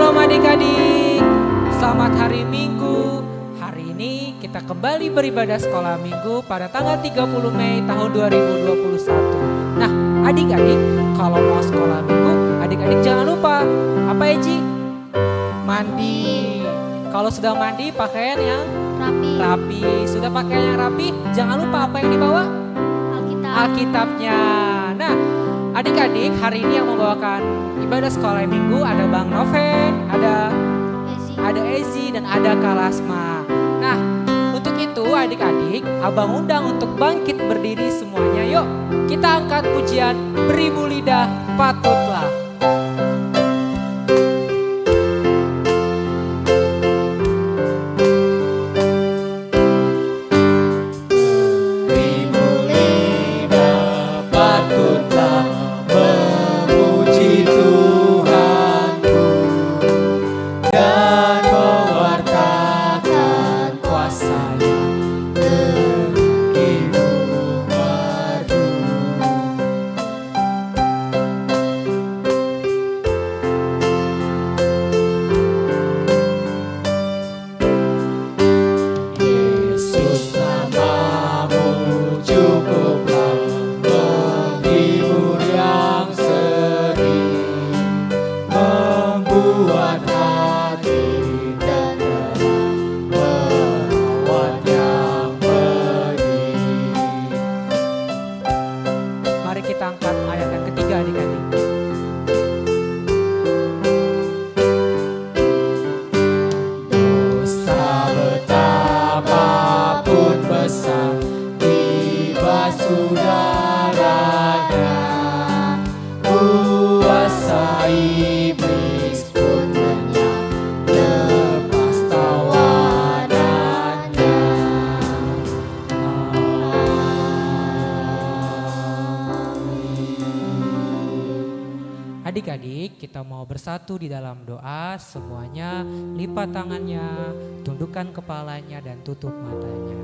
Shalom adik-adik, selamat hari Minggu. Hari ini kita kembali beribadah sekolah Minggu pada tanggal 30 Mei tahun 2021. Nah adik-adik, kalau mau sekolah Minggu, adik-adik jangan lupa, apa ya Ji? Mandi. Kalau sudah mandi, pakaian yang rapi. Sudah pakaian yang rapi, jangan lupa apa yang dibawa? Alkitabnya. Nah adik-adik, hari ini yang membawakan ibadah sekolah Minggu ada Bang Noven, ada Ezi dan ada Kalasma. Nah untuk itu adik-adik, abang undang untuk bangkit berdiri semuanya. Yuk kita angkat pujian Beribu Lidah Patutlah. Adik-adik, kita mau bersatu di dalam doa, semuanya lipat tangannya, tundukkan kepalanya dan tutup matanya.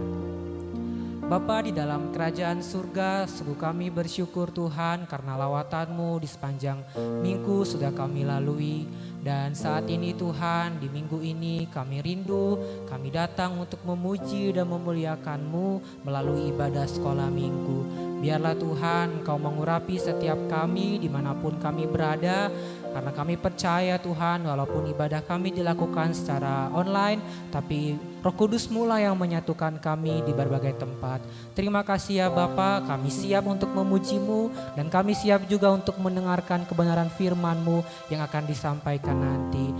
Bapa di dalam kerajaan surga, sungguh kami bersyukur Tuhan karena lawatan-Mu di sepanjang minggu sudah kami lalui. Dan saat ini Tuhan, di minggu ini kami rindu, kami datang untuk memuji dan memuliakan-Mu melalui ibadah sekolah minggu. Biarlah Tuhan Engkau mengurapi setiap kami dimanapun kami berada. Karena kami percaya Tuhan, walaupun ibadah kami dilakukan secara online, tapi Roh Kudus mula yang menyatukan kami di berbagai tempat. Terima kasih ya Bapa, kami siap untuk memuji-Mu dan kami siap juga untuk mendengarkan kebenaran firman-Mu yang akan disampaikan nanti.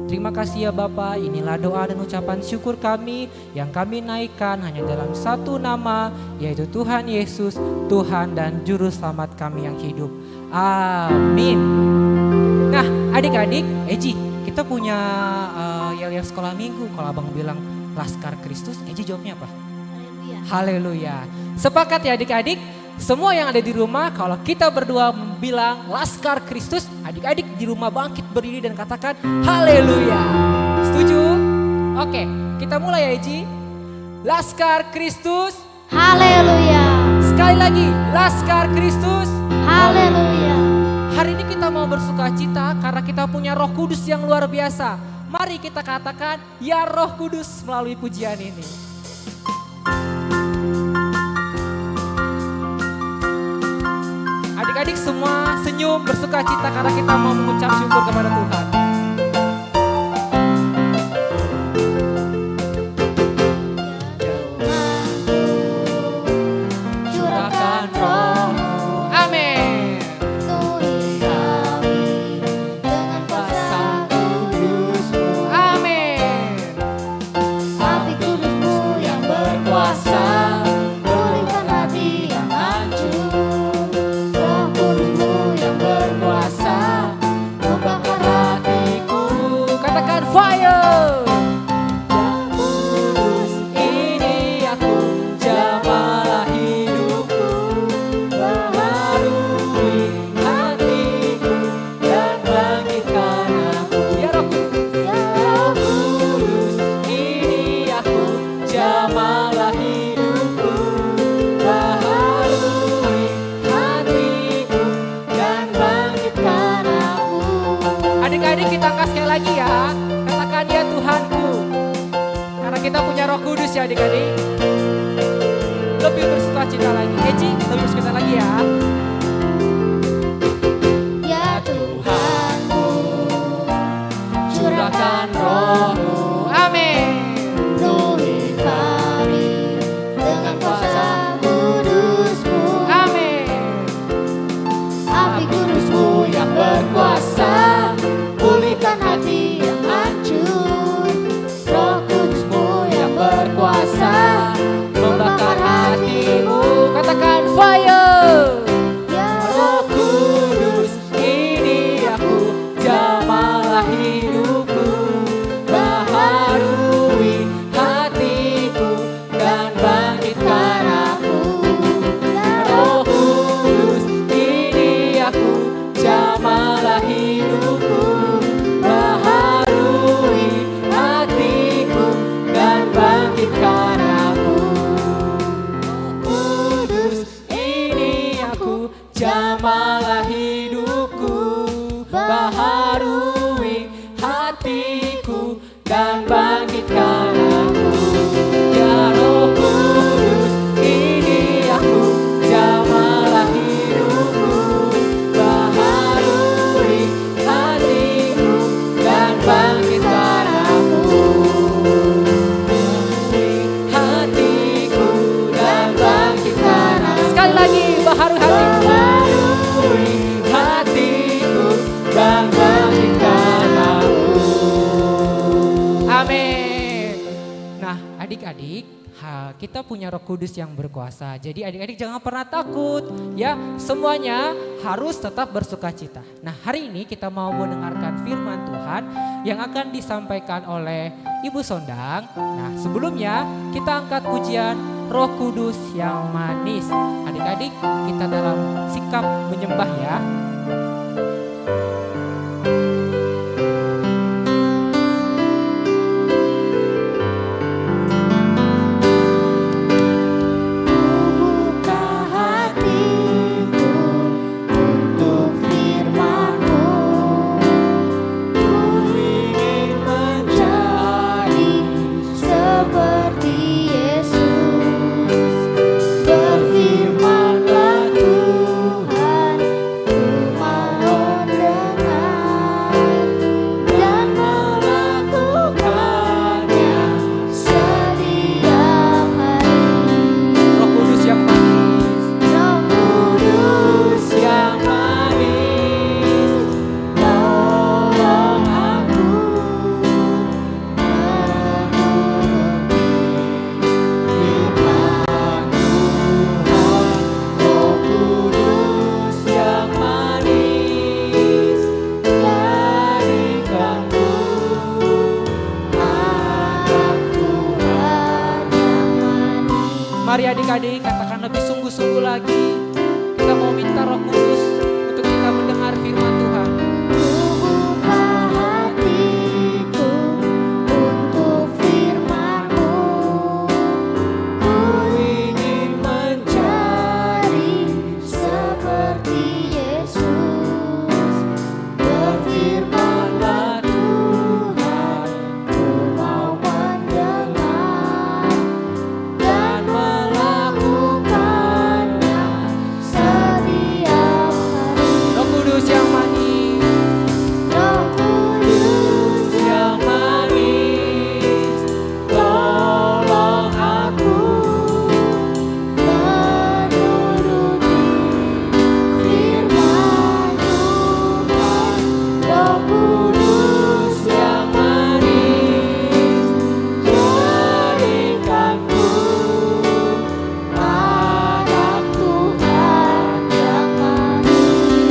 Terima kasih ya Bapa, inilah doa dan ucapan syukur kami yang kami naikkan hanya dalam satu nama, yaitu Tuhan Yesus, Tuhan dan Juru Selamat kami yang hidup. Amin. Nah adik-adik, Eji, kita punya yel-yel sekolah minggu. Kalau abang bilang Laskar Kristus, Eji jawabnya apa? Haleluya. Sepakat ya adik-adik? Semua yang ada di rumah, kalau kita berdua bilang Laskar Kristus, adik-adik di rumah bangkit berdiri dan katakan haleluya. Setuju? Oke, kita mulai ya Eji. Laskar Kristus, haleluya. Sekali lagi, Laskar Kristus, haleluya. Hari ini kita mau bersuka cita karena kita punya Roh Kudus yang luar biasa. Mari kita katakan, ya Roh Kudus melalui pujian ini. Adik-adik semua senyum bersuka cita karena kita mau mengucap syukur kepada Tuhan. Roh Kudus-Mu yang berkuasa, membakar hati lebih bersukacita lagi. Eci, lebih bersukacita lagi ya. Ya Tuhanku, Curahkan roh-Mu. Amin. penuhi kami dengan kuasa kudus-Mu. Amin. Api kudus-Mu yang berkuasa, pulihkan hati yang hancur. Roh kudus-Mu yang berkuasa, Membakar hatimu. Katakan fire. ya Roh Kudus, ini aku, jamalah hidupku, baharui hatiku dan bangkitkan aku. Roh Kudus, ini aku, jamalah hidupku, baharui hatiku dan bangkitkan aku. Kudus, ini aku, jamalah hidupku, baharui hatiku dan bangkitkan aku. Ya Roh Kudus, ini aku, jamalah hidupku, baharui hatiku dan bangkitkan aku. Hatiku dan bangkitkan aku. Sekali lagi, baharui hatiku dan bangkitkan aku. Amin. Nah, adik-adik, kita punya Roh Kudus yang berkuasa. Jadi adik-adik jangan pernah takut, ya. Semuanya harus tetap bersukacita. Nah, hari ini kita mau mendengarkan firman Tuhan yang akan disampaikan oleh Ibu Sondang. Nah, sebelumnya kita angkat pujian Roh Kudus yang manis. Adik-adik, kita dalam sikap menyembah ya. buka hatiku untuk firman-Mu. Ku ingin menjadi seperti Yesus. Berfirman-Lah Tuhan, ku mau mendengar dan melakukannya setiap hari. Roh Kudus yang manis. Roh Kudus Yang manis, tolong aku menuruti firman Tuhan. Roh Kudus yang manis, jadikanku Anak Tuhan yang manis. Mari adik-adik katakan lebih sungguh-sungguh lagi. Kita mau minta Roh Kudus untuk kita mendengar firman Tuhan. Buka hatiku untuk firman-Mu. Ku ingin menjadi seperti Yesus. Berfirman-Lah Tuhan, ku mau mendengar dan melakukannya setiap hari. Roh Kudus yang manis, Roh Kudus yang manis, tolong aku menuruti firman Tuhan. Roh Kudus yang manis, jadikanku anak Tuhan yang manis.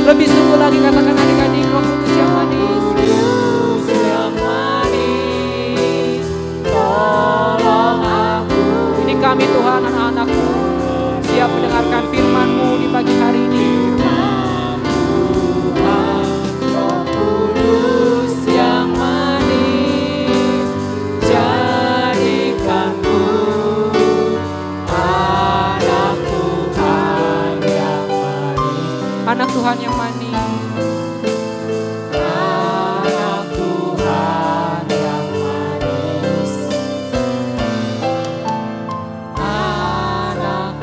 lebih sungguh lagi katakan adik-adik. Roh Kudus yang manis, Kudus yang manis, tolong aku. Ini kami Tuhan, anak-anakmu, siap mendengarkan firman-Mu di pagi hari ini. Roh Kudus yang manis, jadikanku anak Tuhan yang manis. Anak Tuhan yang manis. Anak Tuhan yang manis. Anak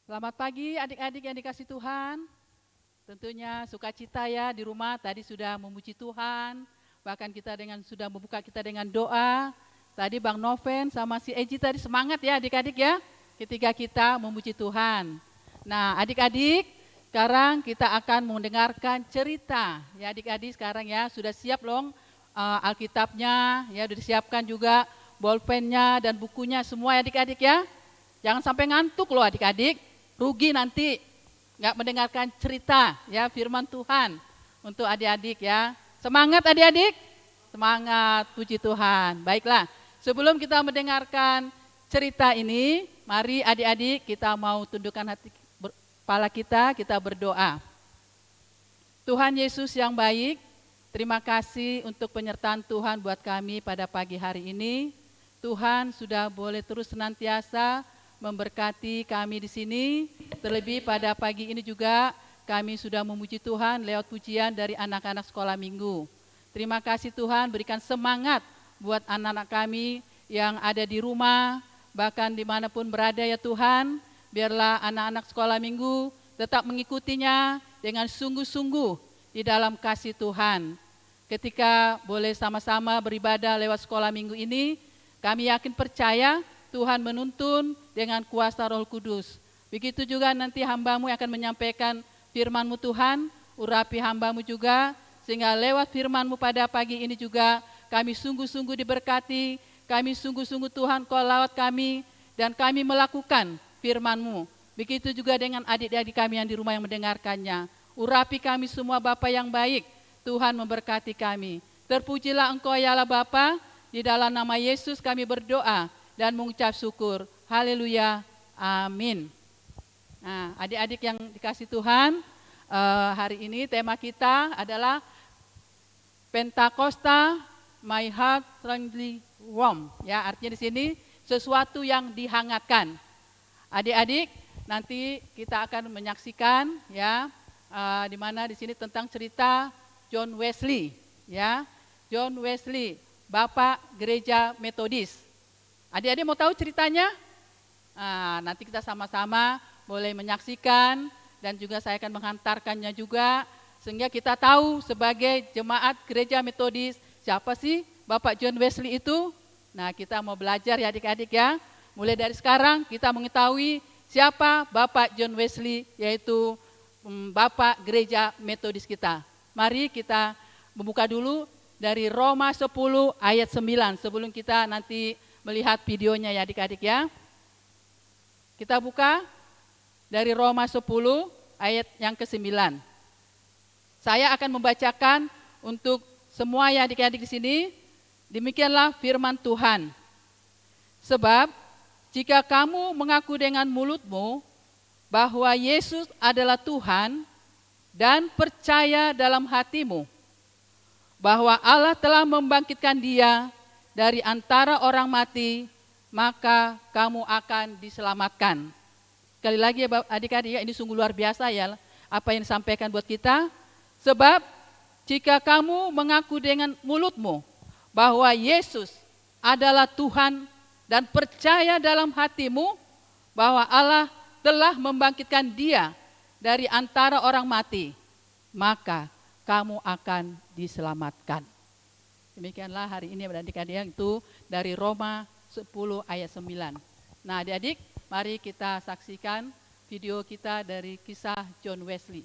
Selamat pagi adik-adik yang dikasih Tuhan. Tentunya sukacita ya di rumah tadi sudah memuji Tuhan. Bahkan kita sudah membuka kita dengan doa. Tadi Bang Noven sama si Eji tadi semangat ya adik-adik ya. Ketika kita memuji Tuhan. Nah adik-adik sekarang kita akan mendengarkan cerita. Ya adik-adik sekarang ya sudah siap loh Alkitabnya. Ya sudah disiapkan juga bolpennya dan bukunya semua ya adik-adik ya. Jangan sampai ngantuk loh adik-adik. Rugi nanti nggak mendengarkan cerita ya firman Tuhan untuk adik-adik ya. Semangat adik-adik, semangat, puji Tuhan. Baiklah, sebelum kita mendengarkan cerita ini, mari adik-adik kita mau tundukkan hati kepala kita berdoa. Tuhan Yesus yang baik, terima kasih untuk penyertaan Tuhan buat kami pada pagi hari ini. Tuhan sudah boleh terus senantiasa memberkati kami di sini. Terlebih pada pagi ini juga kami sudah memuji Tuhan lewat pujian dari anak-anak sekolah minggu. Terima kasih Tuhan, berikan semangat buat anak-anak kami yang ada di rumah, bahkan dimanapun berada ya Tuhan. Biarlah anak-anak sekolah minggu tetap mengikutinya dengan sungguh-sungguh di dalam kasih Tuhan. Ketika boleh sama-sama beribadah lewat sekolah minggu ini, kami yakin percaya Tuhan menuntun dengan kuasa Roh Kudus. Begitu juga nanti hamba-Mu akan menyampaikan firman-Mu Tuhan, urapi hamba-Mu juga, sehingga lewat firman-Mu pada pagi ini juga kami sungguh-sungguh diberkati, kami sungguh-sungguh Tuhan Kau lawat kami, dan kami melakukan firman-Mu. Begitu juga dengan adik-adik kami yang di rumah yang mendengarkannya. Urapi kami semua Bapa yang baik, Tuhan memberkati kami. Terpujilah Engkau ya Allah Bapa, di dalam nama Yesus kami berdoa dan mengucap syukur. Haleluya. Amin. Nah, adik-adik yang dikasih Tuhan, hari ini tema kita adalah Pentakosta My Heart Strangely Warm. Ya, artinya di sini sesuatu yang dihangatkan. Adik-adik, nanti kita akan menyaksikan ya, di mana di sini tentang cerita John Wesley. Ya, John Wesley, Bapak Gereja Metodis. Adik-adik mau tahu ceritanya? Nah, nanti kita sama-sama boleh menyaksikan dan juga saya akan menghantarkannya juga sehingga kita tahu sebagai jemaat gereja Metodis siapa sih Bapak John Wesley itu. Nah, kita mau belajar ya adik-adik ya. Mulai dari sekarang kita mengetahui siapa Bapak John Wesley, yaitu Bapak gereja Metodis kita. Mari kita membuka dulu dari Roma 10 ayat 9 sebelum kita nanti melihat videonya ya adik-adik ya. Kita buka dari Roma 10 ayat yang ke-9. Saya akan membacakan untuk semua ya adik-adik di sini. Demikianlah firman Tuhan. Sebab jika kamu mengaku dengan mulutmu bahwa Yesus adalah Tuhan dan percaya dalam hatimu bahwa Allah telah membangkitkan Dia dari antara orang mati, maka kamu akan diselamatkan. Sekali lagi ya adik-adik, ini sungguh luar biasa ya apa yang disampaikan buat kita. Sebab jika kamu mengaku dengan mulutmu bahwa Yesus adalah Tuhan dan percaya dalam hatimu bahwa Allah telah membangkitkan Dia dari antara orang mati, maka kamu akan diselamatkan. Demikianlah hari ini adik-adik itu dari Roma 10 ayat 9. Nah adik-adik, mari kita saksikan video kita dari kisah John Wesley.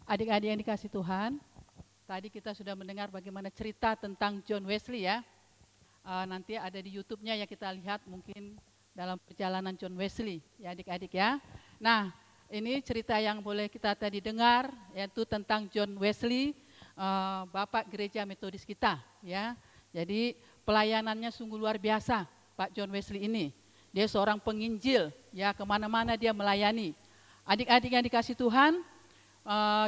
Adik-adik yang dikasih Tuhan, tadi kita sudah mendengar bagaimana cerita tentang John Wesley ya. Nanti ada di YouTube-nya ya, kita lihat mungkin dalam perjalanan John Wesley ya adik-adik ya. Nah, ini cerita yang boleh kita tadi dengar, yaitu tentang John Wesley, Bapak Gereja Metodis kita ya. Jadi pelayanannya sungguh luar biasa Pak John Wesley ini. Dia seorang penginjil ya, kemana-mana dia melayani. Adik-adik yang dikasih Tuhan,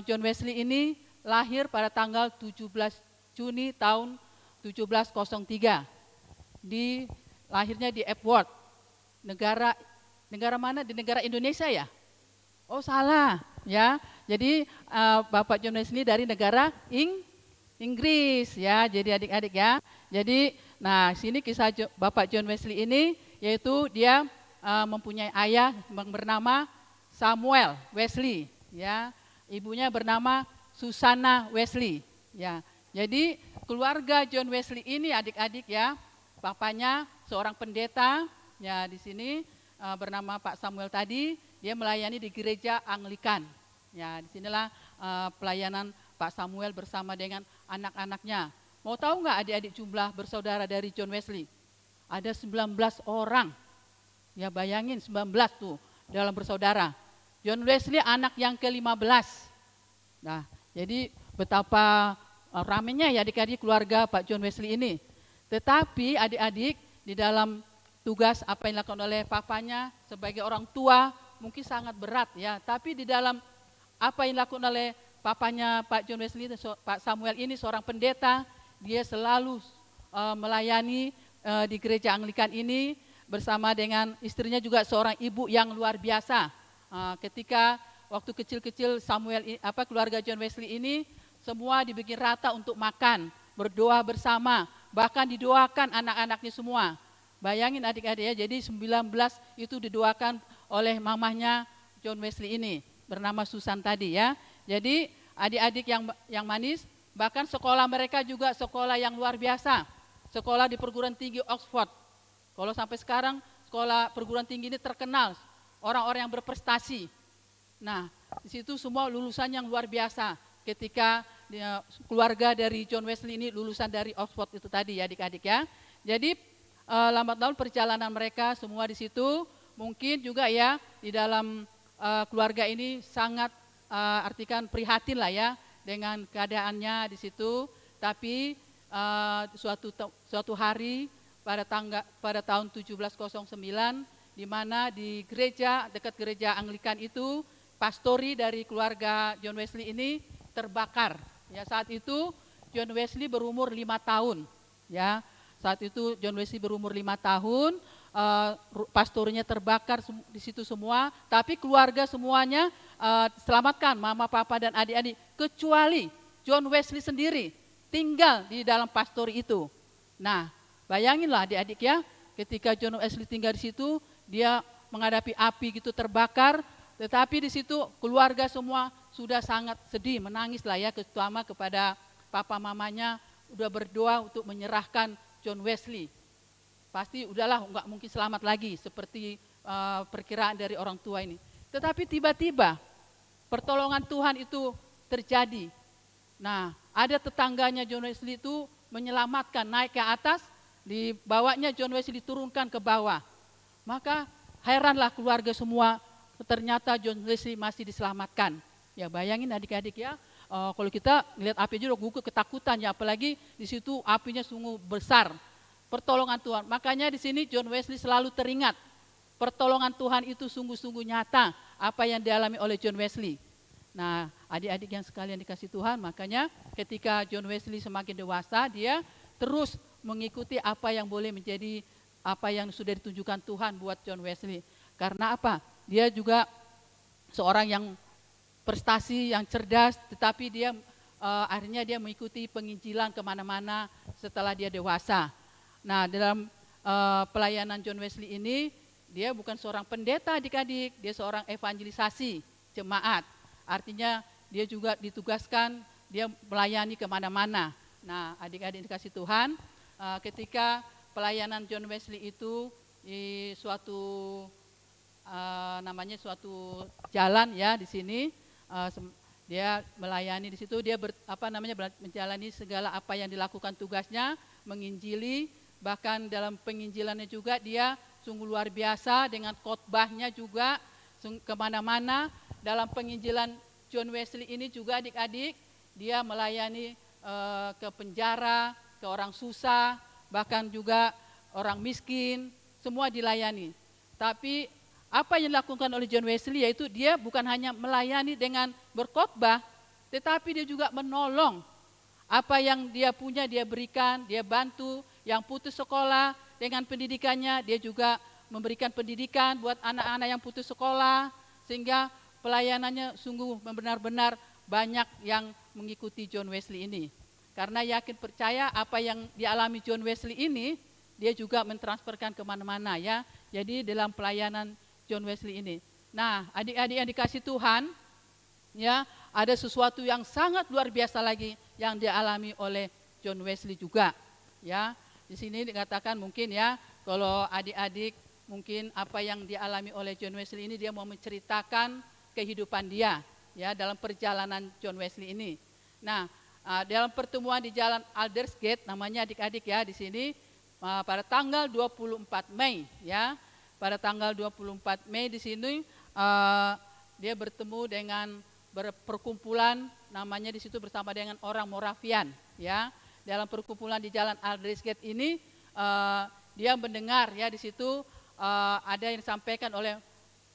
John Wesley ini lahir pada tanggal 17 Juni tahun 1703. Lahirnya di Epworth, negara mana? Di negara Indonesia ya? Oh salah ya. Jadi Bapak John Wesley dari negara Inggris ya. Jadi adik-adik ya. Jadi nah sini kisah Bapak John Wesley ini, yaitu dia mempunyai ayah bernama Samuel Wesley ya. Ibunya bernama Susanna Wesley ya. Jadi keluarga John Wesley ini adik-adik ya, papanya seorang pendeta ya, di sini bernama Pak Samuel tadi, dia melayani di gereja Anglikan. Ya, disinilah pelayanan Pak Samuel bersama dengan anak-anaknya. Mau tahu nggak adik-adik jumlah bersaudara dari John Wesley? Ada 19 orang. Ya bayangin 19 tuh dalam bersaudara. John Wesley anak yang ke-15. Nah, jadi betapa ramenya ya adik-adik keluarga Pak John Wesley ini. Tetapi adik-adik di dalam tugas apa yang dilakukan oleh papanya sebagai orang tua mungkin sangat berat ya. Tapi di dalam apa yang dilakukan oleh papanya Pak John Wesley, Pak Samuel ini seorang pendeta, dia selalu melayani di gereja Anglikan ini bersama dengan istrinya juga seorang ibu yang luar biasa. Ketika waktu kecil-kecil keluarga John Wesley ini semua dibikin rata untuk makan, berdoa bersama, bahkan didoakan anak-anaknya semua. Bayangin adik-adik ya, jadi 19 itu didoakan oleh mamahnya John Wesley ini, bernama Susan tadi ya. Jadi adik-adik yang manis, bahkan sekolah mereka juga sekolah yang luar biasa. Sekolah di perguruan tinggi Oxford. Kalau sampai sekarang sekolah perguruan tinggi ini terkenal, orang-orang yang berprestasi. Nah, di situ semua lulusan yang luar biasa. Ketika keluarga dari John Wesley ini lulusan dari Oxford itu tadi ya adik-adik ya. Jadi lambat laun perjalanan mereka semua di situ, mungkin juga ya di dalam keluarga ini sangat artikan prihatin lah ya dengan keadaannya di situ. Tapi suatu hari pada tahun 1709, di mana di gereja dekat gereja Anglikan itu, pastori dari keluarga John Wesley ini terbakar. Ya, saat itu John Wesley berumur 5 tahun. Ya, saat itu John Wesley berumur 5 tahun, pastornya terbakar di situ semua, tapi keluarga semuanya selamatkan, mama, papa dan adik-adik, kecuali John Wesley sendiri tinggal di dalam pastori itu. Nah, bayanginlah adik-adik ya, ketika John Wesley tinggal di situ, dia menghadapi api gitu terbakar. Tetapi di situ keluarga semua sudah sangat sedih, menangis lah ya, terutama kepada papa mamanya, udah berdoa untuk menyerahkan John Wesley. Pasti udahlah nggak mungkin selamat lagi seperti perkiraan dari orang tua ini. Tetapi tiba-tiba pertolongan Tuhan itu terjadi. Nah, ada tetangganya John Wesley itu menyelamatkan, naik ke atas, dibawanya John Wesley diturunkan ke bawah. Maka heranlah keluarga semua, ternyata John Wesley masih diselamatkan. Ya bayangin adik-adik ya, kalau kita lihat api aja udah gugup ketakutan ya, apalagi di situ apinya sungguh besar. Pertolongan Tuhan. Makanya di sini John Wesley selalu teringat pertolongan Tuhan itu sungguh-sungguh nyata apa yang dialami oleh John Wesley. Nah, adik-adik yang sekalian dikasih Tuhan, makanya ketika John Wesley semakin dewasa, dia terus mengikuti apa yang boleh menjadi apa yang sudah ditunjukkan Tuhan buat John Wesley. Karena apa? Dia juga seorang yang prestasi, yang cerdas, tetapi dia akhirnya dia mengikuti penginjilan kemana-mana setelah dia dewasa. Nah, dalam pelayanan John Wesley ini, dia bukan seorang pendeta adik-adik, dia seorang evangelisasi jemaat. Artinya dia juga ditugaskan, dia melayani kemana-mana. Nah, adik-adik dikasih Tuhan, ketika pelayanan John Wesley itu di suatu namanya suatu jalan ya di sini, Dia melayani di situ, dia menjalani segala apa yang dilakukan tugasnya, menginjili, bahkan dalam penginjilannya juga dia sungguh luar biasa dengan khotbahnya juga kemana-mana. Dalam penginjilan John Wesley ini juga adik-adik, dia melayani ke penjara, ke orang susah, bahkan juga orang miskin, semua dilayani. Tapi apa yang dilakukan oleh John Wesley yaitu dia bukan hanya melayani dengan berkhotbah, tetapi dia juga menolong. Apa yang dia punya dia berikan, dia bantu yang putus sekolah dengan pendidikannya, dia juga memberikan pendidikan buat anak-anak yang putus sekolah, sehingga pelayanannya sungguh benar-benar banyak yang mengikuti John Wesley ini. Karena yakin percaya apa yang dialami John Wesley ini, dia juga mentransferkan kemana-mana ya. Jadi dalam pelayanan John Wesley ini. Nah, adik-adik yang dikasih Tuhan, ya, ada sesuatu yang sangat luar biasa lagi yang dialami oleh John Wesley juga. Ya, di sini dikatakan mungkin ya, kalau adik-adik mungkin apa yang dialami oleh John Wesley ini dia mau menceritakan kehidupan dia, ya, dalam perjalanan John Wesley ini. Nah, dalam pertemuan di Jalan Aldersgate, namanya adik-adik ya di sini pada tanggal 24 Mei, ya. Pada tanggal 24 Mei di sini dia bertemu dengan perkumpulan, namanya di situ bersama dengan orang Moravian, ya. Dalam perkumpulan di Jalan Aldersgate ini dia mendengar ya di situ ada yang disampaikan oleh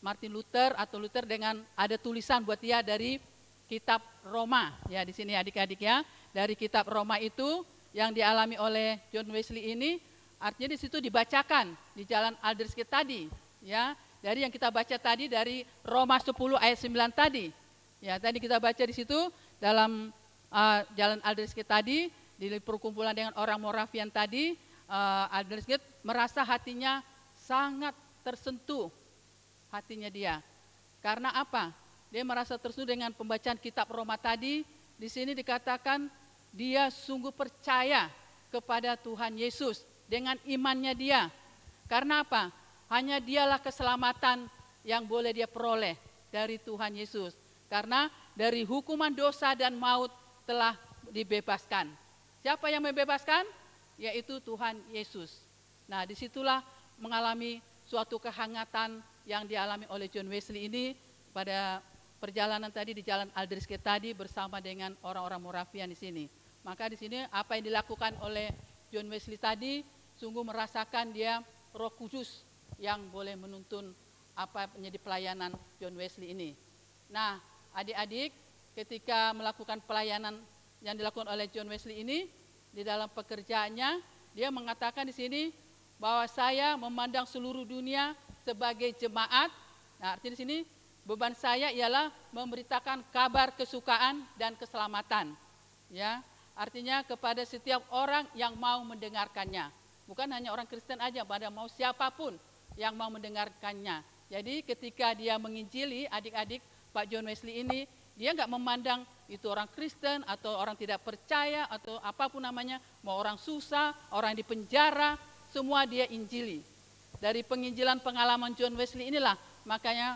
Martin Luther atau Luther dengan ada tulisan buat dia dari kitab Roma, ya di sini adik-adik ya. Dari kitab Roma itu yang dialami oleh John Wesley ini, artinya di situ dibacakan di Jalan Aldersgate tadi, ya. Dari yang kita baca tadi dari Roma 10 ayat 9 tadi. Ya, tadi kita baca di situ dalam Jalan Aldersgate tadi di perkumpulan dengan orang Moravian tadi, Aldersgate merasa hatinya sangat tersentuh hatinya dia. Karena apa? Dia merasa tersentuh dengan pembacaan kitab Roma tadi. Di sini dikatakan dia sungguh percaya kepada Tuhan Yesus dengan imannya dia. Karena apa? Hanya dialah keselamatan yang boleh dia peroleh dari Tuhan Yesus. Karena dari hukuman dosa dan maut telah dibebaskan. Siapa yang membebaskan? Yaitu Tuhan Yesus. Nah, disitulah mengalami suatu kehangatan yang dialami oleh John Wesley ini pada perjalanan tadi di Jalan Aldersgate tadi bersama dengan orang-orang Moravian di sini. Maka di sini apa yang dilakukan oleh John Wesley tadi sungguh merasakan dia Roh Kudus yang boleh menuntun apa menjadi pelayanan John Wesley ini. Nah, adik-adik ketika melakukan pelayanan yang dilakukan oleh John Wesley ini di dalam pekerjaannya, dia mengatakan di sini bahwa saya memandang seluruh dunia sebagai jemaat. Nah, artinya di sini beban saya ialah memberitakan kabar kesukaan dan keselamatan. Ya, artinya kepada setiap orang yang mau mendengarkannya. Bukan hanya orang Kristen aja, pada mau siapapun yang mau mendengarkannya. Jadi ketika dia menginjili adik-adik Pak John Wesley ini, dia nggak memandang itu orang Kristen atau orang tidak percaya atau apapun namanya, mau orang susah, orang di penjara, semua dia injili. Dari penginjilan pengalaman John Wesley inilah, makanya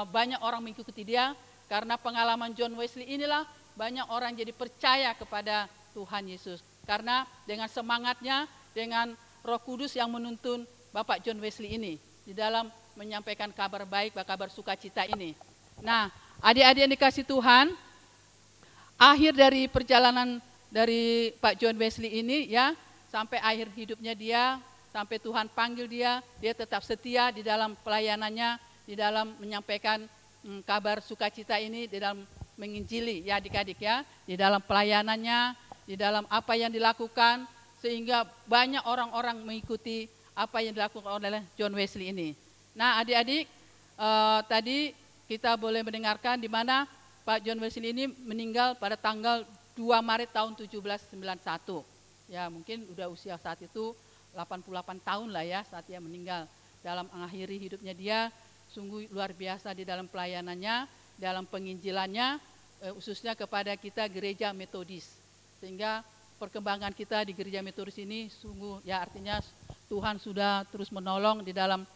banyak orang mengikuti dia, karena pengalaman John Wesley inilah banyak orang jadi percaya kepada Tuhan Yesus. Karena dengan semangatnya, dengan Roh Kudus yang menuntun Bapak John Wesley ini di dalam menyampaikan kabar baik, kabar sukacita ini. Nah, adik-adik yang dikasih Tuhan, akhir dari perjalanan dari Pak John Wesley ini ya, sampai akhir hidupnya dia, sampai Tuhan panggil dia tetap setia di dalam pelayanannya, di dalam menyampaikan kabar sukacita ini, di dalam menginjili ya adik-adik ya, di dalam pelayanannya, di dalam apa yang dilakukan, sehingga banyak orang-orang mengikuti apa yang dilakukan oleh John Wesley ini. Nah adik-adik, tadi kita boleh mendengarkan di mana Pak John Wesley ini meninggal pada tanggal 2 Maret tahun 1791. Ya mungkin udah usia saat itu 88 tahun lah ya saat dia meninggal. Dalam mengakhiri hidupnya dia sungguh luar biasa di dalam pelayanannya, dalam penginjilannya, khususnya kepada kita gereja Metodis. Sehingga perkembangan kita di gereja Metodis ini sungguh ya artinya Tuhan sudah terus menolong di dalam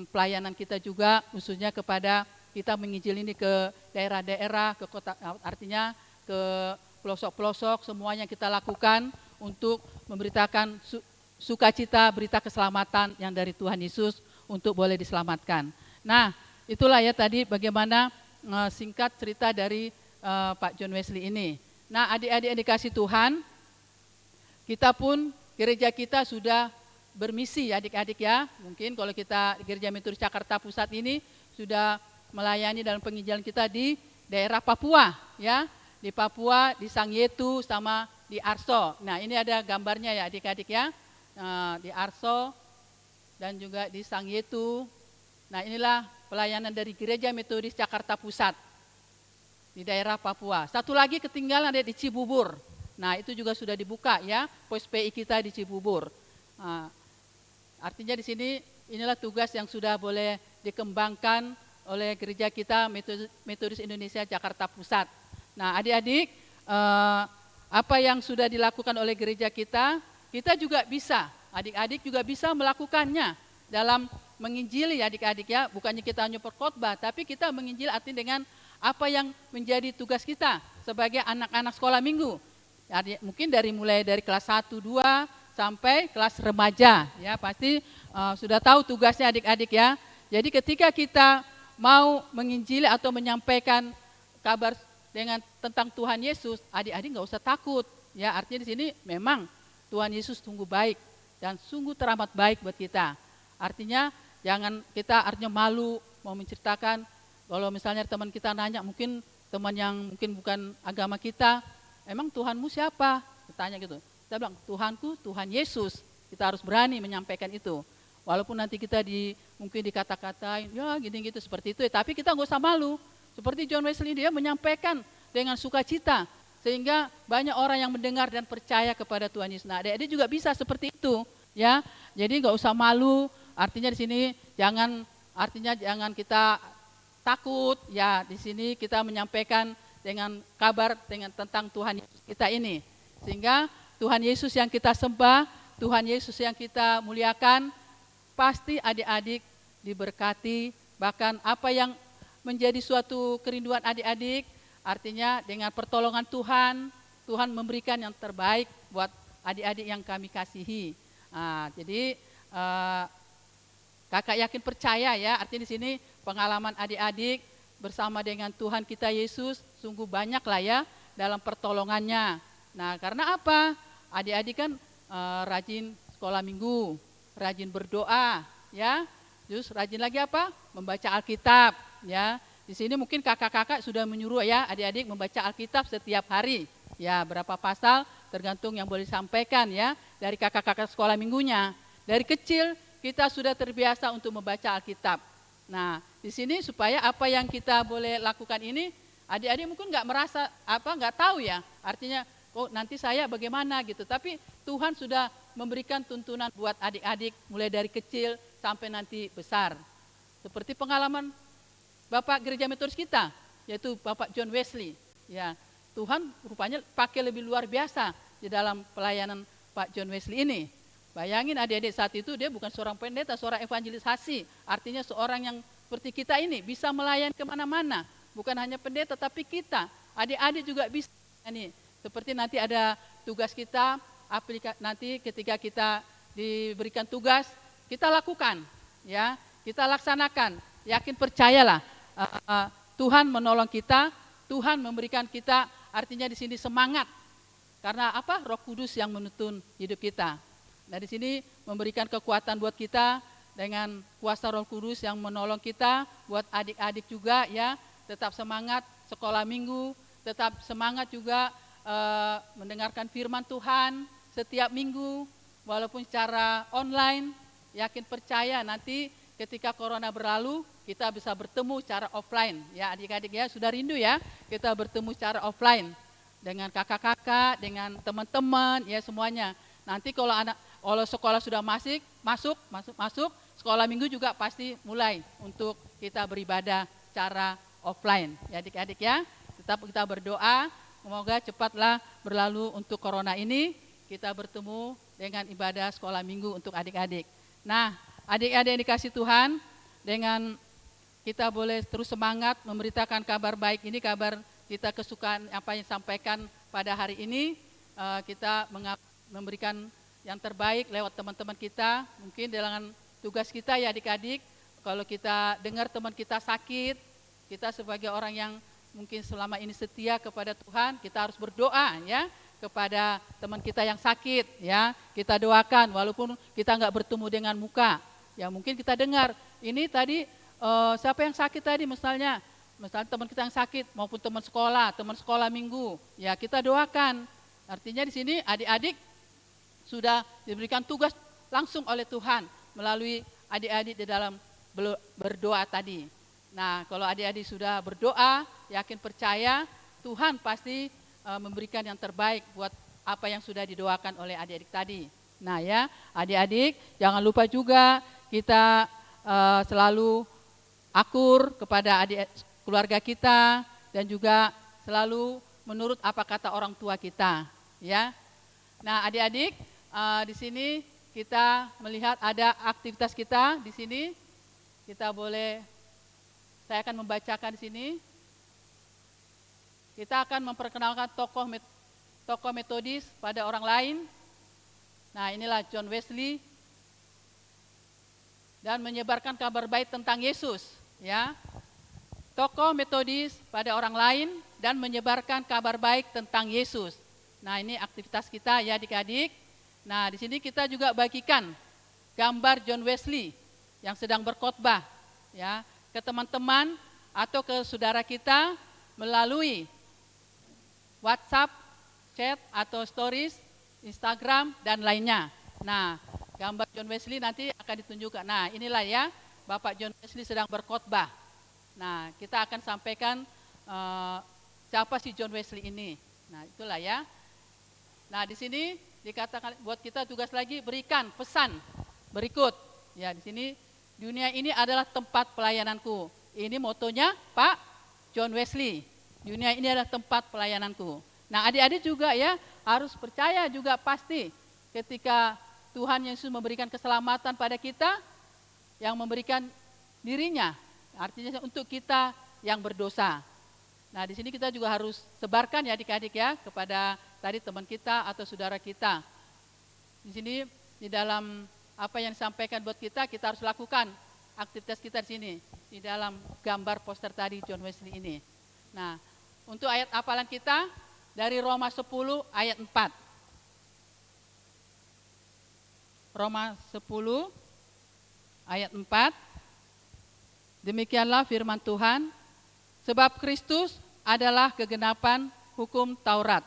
pelayanan kita juga, khususnya kepada kita menginjil ini ke daerah-daerah, ke kota, artinya ke pelosok-pelosok, semuanya kita lakukan untuk memberitakan sukacita, berita keselamatan yang dari Tuhan Yesus untuk boleh diselamatkan. Nah, itulah ya tadi bagaimana singkat cerita dari Pak John Wesley ini. Nah, adik-adik yang dikasih Tuhan, kita pun gereja kita sudah bermisi adik-adik ya. Mungkin kalau kita Gereja Metodis Jakarta Pusat ini sudah melayani dalam penginjilan kita di daerah Papua ya. Di Papua, di Sangyetu sama di Arso. Nah, ini ada gambarnya ya adik-adik ya. Di Arso dan juga di Sangyetu. Nah, inilah pelayanan dari Gereja Metodis Jakarta Pusat di daerah Papua. Satu lagi ketinggalan ada di Cibubur. Nah, itu juga sudah dibuka ya, pos PI kita di Cibubur. Artinya di sini inilah tugas yang sudah boleh dikembangkan oleh gereja kita Metodis Indonesia Jakarta Pusat. Nah, adik-adik, apa yang sudah dilakukan oleh gereja kita juga bisa, adik-adik juga bisa melakukannya dalam menginjili adik-adik ya. Bukannya kita hanya berkhotbah, tapi kita menginjil artinya dengan apa yang menjadi tugas kita sebagai anak-anak sekolah minggu. Mungkin mulai dari kelas 1, 2, sampai kelas remaja ya, pasti sudah tahu tugasnya adik-adik ya. Jadi ketika kita mau menginjili atau menyampaikan kabar tentang Tuhan Yesus, adik-adik nggak usah takut ya. Artinya di sini memang Tuhan Yesus sungguh baik dan sungguh teramat baik buat kita. Artinya jangan kita malu mau menceritakan. Kalau misalnya teman kita nanya, mungkin teman yang mungkin bukan agama kita, emang Tuhanmu siapa? Ditanya gitu. Kita bilang, Tuhanku, Tuhan Yesus. Kita harus berani menyampaikan itu. Walaupun nanti kita mungkin dikata-katain, ya gini gitu seperti itu. Tapi kita nggak usah malu. Seperti John Wesley, dia menyampaikan dengan sukacita. Sehingga banyak orang yang mendengar dan percaya kepada Tuhan Yesus. Nah, adik-adik juga bisa seperti itu. Ya, jadi nggak usah malu. Artinya di sini jangan kita takut. Ya, di sini kita menyampaikan dengan kabar tentang Tuhan Yesus kita ini. Sehingga Tuhan Yesus yang kita sembah, Tuhan Yesus yang kita muliakan, pasti adik-adik diberkati. Bahkan apa yang menjadi suatu kerinduan adik-adik, artinya dengan pertolongan Tuhan, Tuhan memberikan yang terbaik buat adik-adik yang kami kasihi. Jadi kakak yakin percaya ya, artinya di sini pengalaman adik-adik bersama dengan Tuhan kita Yesus sungguh banyak lah ya dalam pertolongannya. Nah, karena apa? Adik-adik kan rajin sekolah minggu, rajin berdoa, ya. Terus rajin lagi apa? Membaca Alkitab, ya. Di sini mungkin kakak-kakak sudah menyuruh ya adik-adik membaca Alkitab setiap hari. Ya, berapa pasal tergantung yang boleh disampaikan ya dari kakak-kakak sekolah minggunya. Dari kecil kita sudah terbiasa untuk membaca Alkitab. Nah, di sini supaya apa yang kita boleh lakukan ini, adik-adik mungkin nggak tahu ya. Artinya, oh nanti saya bagaimana gitu. Tapi Tuhan sudah memberikan tuntunan buat adik-adik mulai dari kecil sampai nanti besar. Seperti pengalaman Bapak Gereja Metodis kita, yaitu Bapak John Wesley. Ya, Tuhan rupanya pakai lebih luar biasa di dalam pelayanan Pak John Wesley ini. Bayangin adik-adik saat itu dia bukan seorang pendeta, seorang evangelisasi. Artinya seorang yang seperti kita ini bisa melayani kemana-mana. Bukan hanya pendeta, tapi kita, adik-adik juga bisa. Ini seperti nanti ada tugas kita, nanti ketika kita diberikan tugas, kita lakukan, ya, kita laksanakan. Yakin percayalah, Tuhan menolong kita, Tuhan memberikan kita, artinya di sini semangat. Karena apa? Roh Kudus yang menuntun hidup kita. Nah, di sini memberikan kekuatan buat kita dengan kuasa Roh Kudus yang menolong kita, buat adik-adik juga ya, tetap semangat sekolah minggu, tetap semangat juga mendengarkan firman Tuhan setiap minggu, walaupun secara online. Yakin percaya nanti ketika corona berlalu, kita bisa bertemu secara offline. Ya adik-adik ya, sudah rindu ya, kita bertemu secara offline dengan kakak-kakak, dengan teman-teman, ya semuanya. Nanti kalau sekolah sudah masuk, sekolah minggu juga pasti mulai untuk kita beribadah secara offline. Ya adik-adik ya, tetap kita berdoa, semoga cepatlah berlalu untuk corona ini, kita bertemu dengan ibadah sekolah minggu untuk adik-adik. Nah, adik-adik yang dikasih Tuhan, dengan kita boleh terus semangat memberitakan kabar baik ini, kabar kita kesukaan apa yang disampaikan pada hari ini. Kita memberikan yang terbaik lewat teman-teman kita. Mungkin dengan tugas kita ya adik-adik, kalau kita dengar teman kita sakit, kita sebagai orang yang mungkin selama ini setia kepada Tuhan, kita harus berdoa ya kepada teman kita yang sakit ya. Kita doakan walaupun kita nggak bertemu dengan muka. Ya mungkin kita dengar, ini tadi siapa yang sakit tadi misalnya teman kita yang sakit maupun teman sekolah minggu. Ya kita doakan. Artinya di sini adik-adik sudah diberikan tugas langsung oleh Tuhan melalui adik-adik di dalam berdoa tadi. Nah, kalau adik-adik sudah berdoa, yakin percaya Tuhan pasti memberikan yang terbaik buat apa yang sudah didoakan oleh adik-adik tadi. Nah ya, adik-adik jangan lupa juga kita selalu akur kepada adik keluarga kita dan juga selalu menurut apa kata orang tua kita, ya. Nah, adik-adik di sini kita melihat ada aktivitas kita di sini. Kita boleh, saya akan membacakan di sini. Kita akan memperkenalkan tokoh metodis pada orang lain. Nah, inilah John Wesley dan menyebarkan kabar baik tentang Yesus, ya. Tokoh metodis pada orang lain dan menyebarkan kabar baik tentang Yesus. Nah, ini aktivitas kita ya adik-adik. Nah, di sini kita juga bagikan gambar John Wesley yang sedang berkhotbah ya ke teman-teman atau ke saudara kita melalui WhatsApp, chat atau stories, Instagram dan lainnya. Nah, gambar John Wesley nanti akan ditunjukkan. Nah, inilah ya Bapak John Wesley sedang berkhotbah. Nah, kita akan sampaikan siapa sih John Wesley ini. Nah, itulah ya. Nah, di sini dikatakan buat kita tugas lagi berikan pesan berikut. Ya, di sini dunia ini adalah tempat pelayananku. Ini motonya Pak John Wesley. Dunia ini adalah tempat pelayananku. Nah, adik-adik juga ya harus percaya juga pasti ketika Tuhan Yesus memberikan keselamatan pada kita, yang memberikan dirinya, artinya untuk kita yang berdosa. Nah, di sini kita juga harus sebarkan ya adik-adik ya kepada tadi teman kita atau saudara kita. Di sini di dalam apa yang disampaikan buat kita harus lakukan aktivitas kita di sini di dalam gambar poster tadi John Wesley ini. Nah, untuk ayat hafalan kita dari Roma 10 ayat 4. Roma 10 ayat 4. Demikianlah firman Tuhan, sebab Kristus adalah kegenapan hukum Taurat,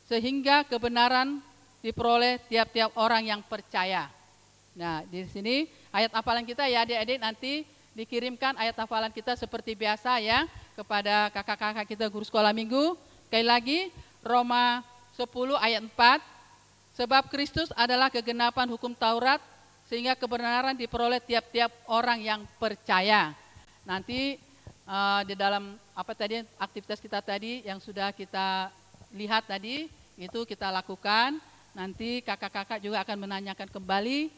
sehingga kebenaran diperoleh tiap-tiap orang yang percaya. Nah, di sini ayat hafalan kita ya adik-adik nanti dikirimkan ayat hafalan kita seperti biasa ya kepada kakak-kakak kita guru sekolah minggu. Sekali lagi Roma 10 ayat 4. Sebab Kristus adalah kegenapan hukum Taurat sehingga kebenaran diperoleh tiap-tiap orang yang percaya. Nanti di dalam apa tadi aktivitas kita tadi yang sudah kita lihat tadi itu kita lakukan. Nanti kakak-kakak juga akan menanyakan kembali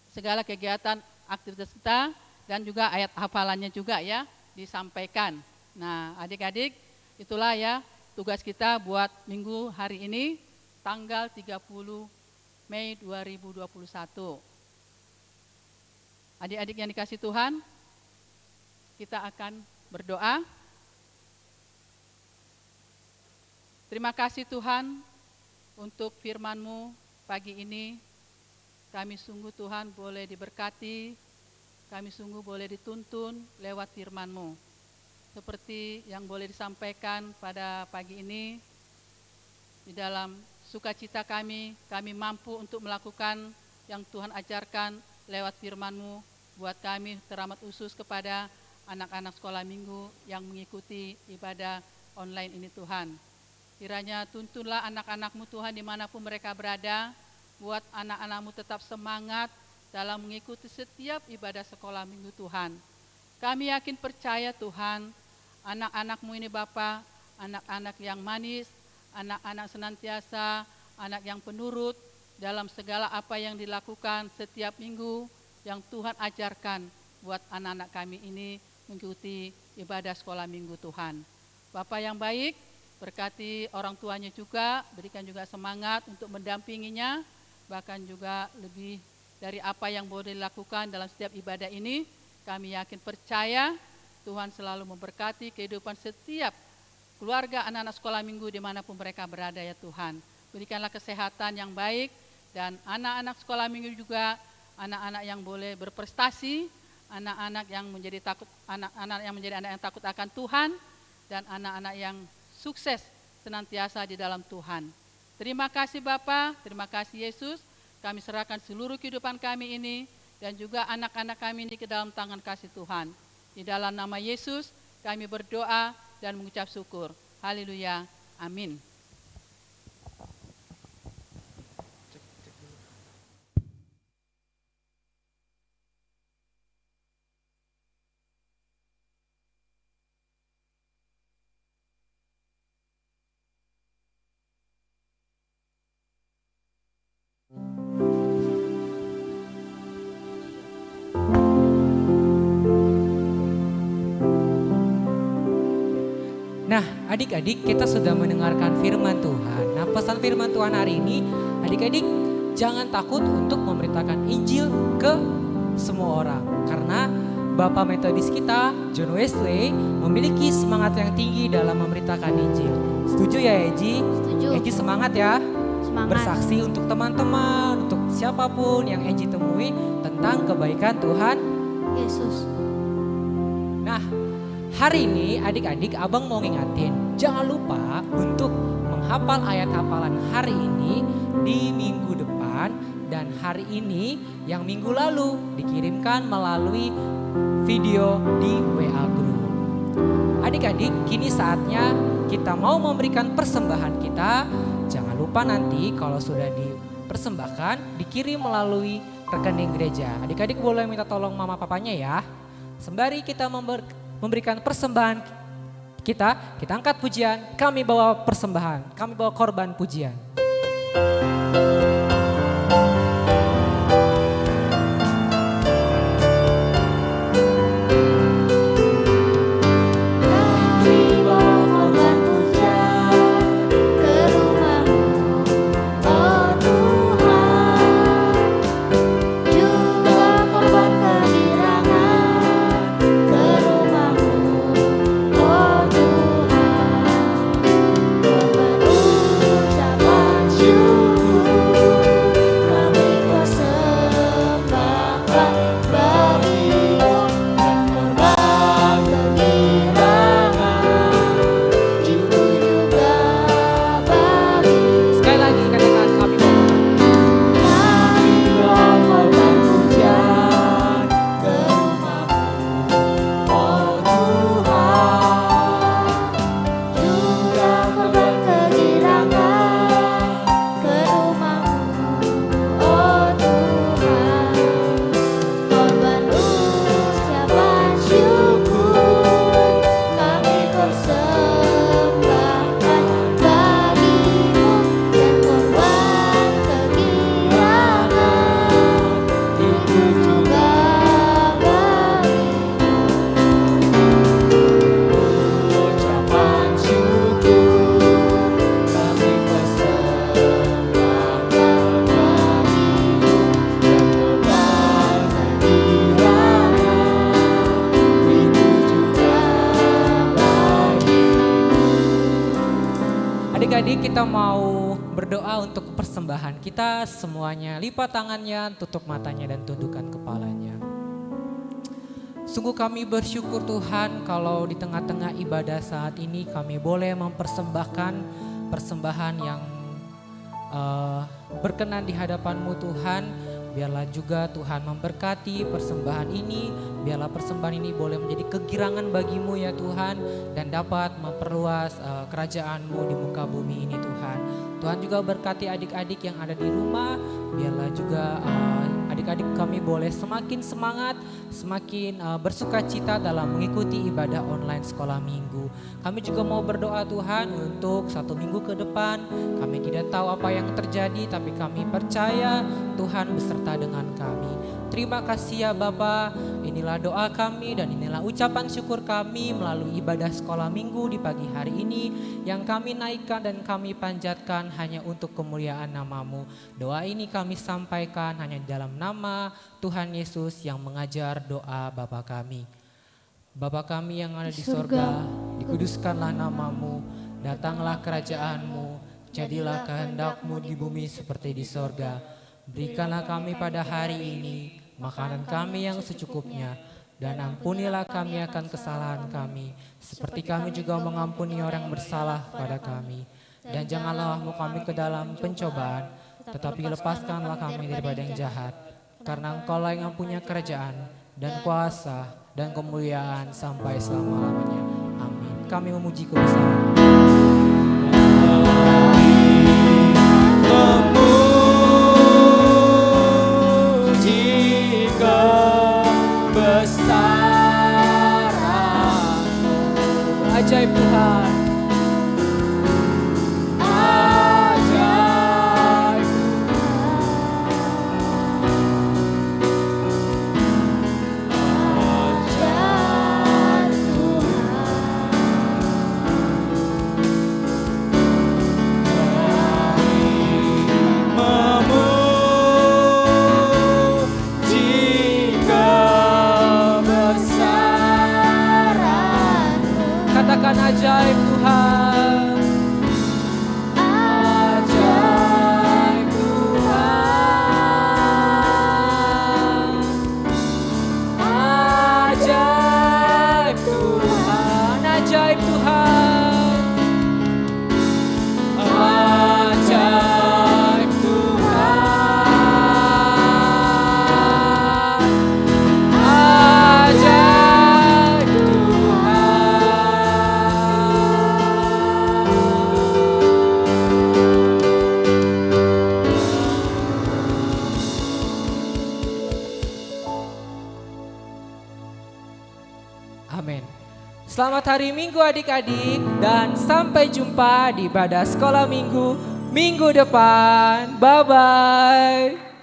segala kegiatan aktivitas kita dan juga ayat hafalannya juga ya disampaikan. Nah, adik-adik itulah ya tugas kita buat minggu hari ini tanggal 30 Mei 2021. Adik-adik yang dikasih Tuhan, kita akan berdoa. Terima kasih Tuhan untuk firman-Mu pagi ini. Kami sungguh Tuhan boleh diberkati, kami sungguh boleh dituntun lewat firman-Mu. Seperti yang boleh disampaikan pada pagi ini, di dalam sukacita kami mampu untuk melakukan yang Tuhan ajarkan lewat firman-Mu buat kami teramat khusus kepada anak-anak sekolah minggu yang mengikuti ibadah online ini Tuhan. Kiranya tuntunlah anak-anak-Mu Tuhan dimanapun mereka berada, buat anak-anak-Mu tetap semangat dalam mengikuti setiap ibadah sekolah minggu Tuhan. Kami yakin percaya Tuhan, anak-anak-Mu ini Bapa, anak-anak yang manis, anak-anak senantiasa, anak yang penurut dalam segala apa yang dilakukan setiap minggu yang Tuhan ajarkan buat anak-anak kami ini mengikuti ibadah sekolah minggu Tuhan. Bapak yang baik, berkati orang tuanya juga, berikan juga semangat untuk mendampinginya, bahkan juga lebih dari apa yang boleh dilakukan dalam setiap ibadah ini. Kami yakin percaya Tuhan selalu memberkati kehidupan setiap keluarga anak-anak sekolah minggu dimanapun mereka berada ya Tuhan. Berikanlah kesehatan yang baik dan anak-anak sekolah minggu juga anak-anak yang boleh berprestasi, anak-anak yang menjadi anak-anak yang takut akan Tuhan dan anak-anak yang sukses senantiasa di dalam Tuhan. Terima kasih Bapa, terima kasih Yesus. Kami serahkan seluruh kehidupan kami ini dan juga anak-anak kami ini ke dalam tangan kasih Tuhan. Di dalam nama Yesus kami berdoa dan mengucap syukur. Haleluya. Amin. Nah, adik-adik, kita sudah mendengarkan firman Tuhan. Nah, pesan firman Tuhan hari ini, adik-adik jangan takut untuk memberitakan Injil ke semua orang. Karena Bapak Metodis kita, John Wesley, memiliki semangat yang tinggi dalam memberitakan Injil. Setuju ya Eji? Setuju. Eji semangat ya. Semangat. Bersaksi untuk teman-teman, untuk siapapun yang Eji temui tentang kebaikan Tuhan Yesus. Nah, hari ini adik-adik abang mau ngingatin, jangan lupa untuk menghafal ayat hafalan hari ini di minggu depan dan hari ini yang minggu lalu dikirimkan melalui video di WA Group. Adik-adik, kini saatnya kita mau memberikan persembahan kita. Jangan lupa nanti kalau sudah dipersembahkan dikirim melalui rekening gereja. Adik-adik boleh minta tolong mama papanya ya. Sembari kita memberikan persembahan kita angkat pujian, kami bawa persembahan, kami bawa korban pujian. Kami bawa korban pujian ke rumah-Mu, oh Tuhan. Juga korban kegirangan ke rumah-Mu, oh Tuhan. Korban ucapan syukur kami persembahkan bagi-Mu, dan korban kegirangan itu juga bagi. Sekali lagi katakan kami bawa. Kami bawa korban pujian ke rumah-Mu, oh Tuhan. Juga korban kegirangan ke rumah-Mu, oh Tuhan. Korban ucapan syukur kami persembahkan bagi-Mu, dan korban kegirangan itu juga bagi-Mu. Ucapan syukur kami persembahkan bagi-Mu, dan korban kegirangan itu juga bagi-Mu. Adik-adik, kita mau berdoa untuk persembahan kita semuanya. Lipat tangannya, tutup matanya dan tundukkan kepalanya. Sungguh kami bersyukur Tuhan kalau di tengah-tengah ibadah saat ini kami boleh mempersembahkan persembahan yang berkenan di hadapan-Mu Tuhan. Biarlah juga Tuhan memberkati persembahan ini. Biarlah persembahan ini boleh menjadi kegirangan bagi-Mu ya Tuhan. Dan dapat memperluas kerajaan-Mu di muka bumi ini Tuhan. Tuhan juga berkati adik-adik yang ada di rumah. Biarlah juga adik-adik kami boleh semakin semangat, semakin bersuka cita dalam mengikuti ibadah online sekolah minggu. Kami juga mau berdoa Tuhan untuk 1 minggu ke depan. Kami tidak tahu apa yang terjadi, tapi kami percaya Tuhan beserta dengan kami. Terima kasih ya Bapa. Inilah doa kami dan inilah ucapan syukur kami melalui ibadah sekolah minggu di pagi hari ini yang kami naikkan dan kami panjatkan hanya untuk kemuliaan nama-Mu. Doa ini kami sampaikan hanya dalam nama Tuhan Yesus yang mengajar doa Bapa kami. Bapa kami yang ada di sorga, dikuduskanlah nama-Mu, datanglah kerajaan-Mu, jadilah kehendak-Mu di bumi seperti di sorga. Berikanlah kami pada hari ini makanan kami yang secukupnya, dan ampunilah kami akan kesalahan kami, seperti kami juga mengampuni orang bersalah pada kami. Dan janganlah masuk kami ke dalam pencobaan, tetapi lepaskanlah kami daripada yang jahat. Karena Engkaulah yang punya kerajaan, dan kuasa, dan kemuliaan sampai selama-lamanya. Amin. Kami memuji kebesaran. Ajaib Tuhan. Ajaib Katakan ajaib Tuhan. Ajaib Tuhan. Ajaib Tuhan. Ajaib Tuhan. Ajaib Tuhan. Ajaib Amin. Selamat hari Minggu adik-adik dan sampai jumpa di ibadah sekolah minggu depan. Bye-bye.